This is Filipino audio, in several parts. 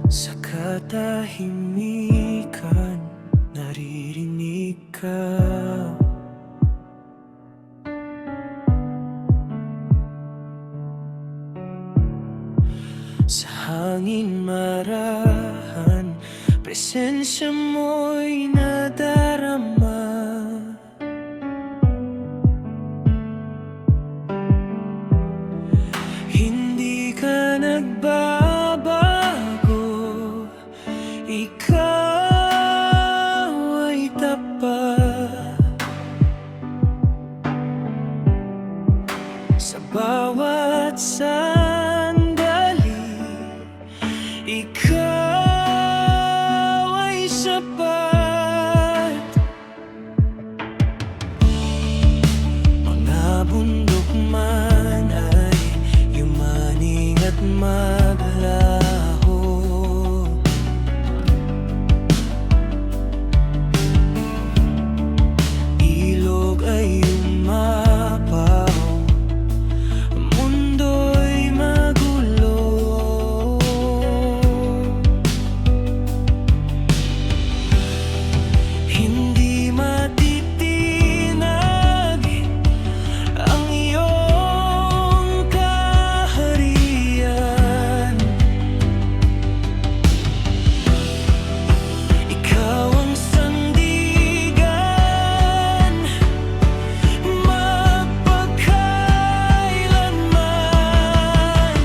Sa katahimikan, naririnig ka. Sa hangin marahan, presensya mo'y nadarama. Hindi ka nagbabago, ikaw ay tapat. Sa bawat sandali, ikaw ay sapat. Mga bundok man ay yumaning at maglaho, ilog ay umapaw, mundo'y magulo. Hindi matitinag ang iyong kaharian. Ikaw ang sandigan, magpakailanman.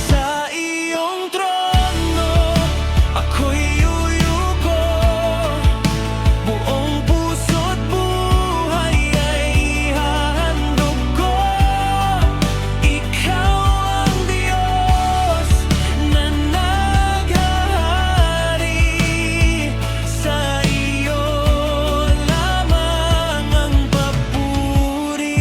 Sa iyong trono, ako'y yuyuko, buong puso't buhay ay ihahandog ko. Ikaw ang Diyos na naghahari, sa iyo lamang ang papuri.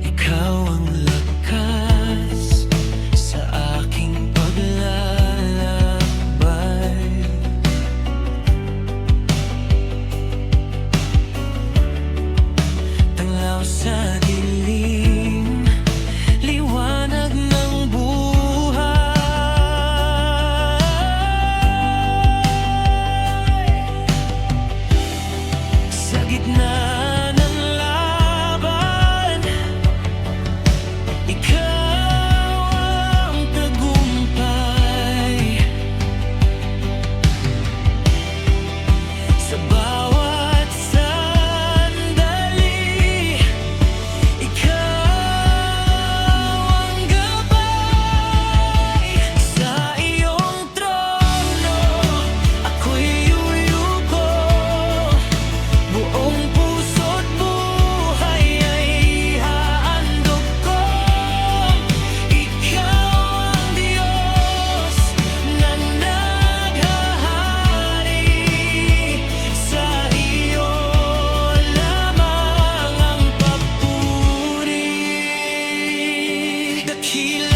Ikaw ang lakas sa aking paglalakbay. Tanglaw sa dilim, liwanag ng buhay. Sa gitna ng laban, ikaw ang tagumpay. Sa bawat sandali, ikaw ang gabay. Sa iyong trono, ako'y yuyuko, buong puso't buhay ay ihahandog ko. Ikaw ang Diyos na naghahari, sa iyo lamang ang papuri. Dakila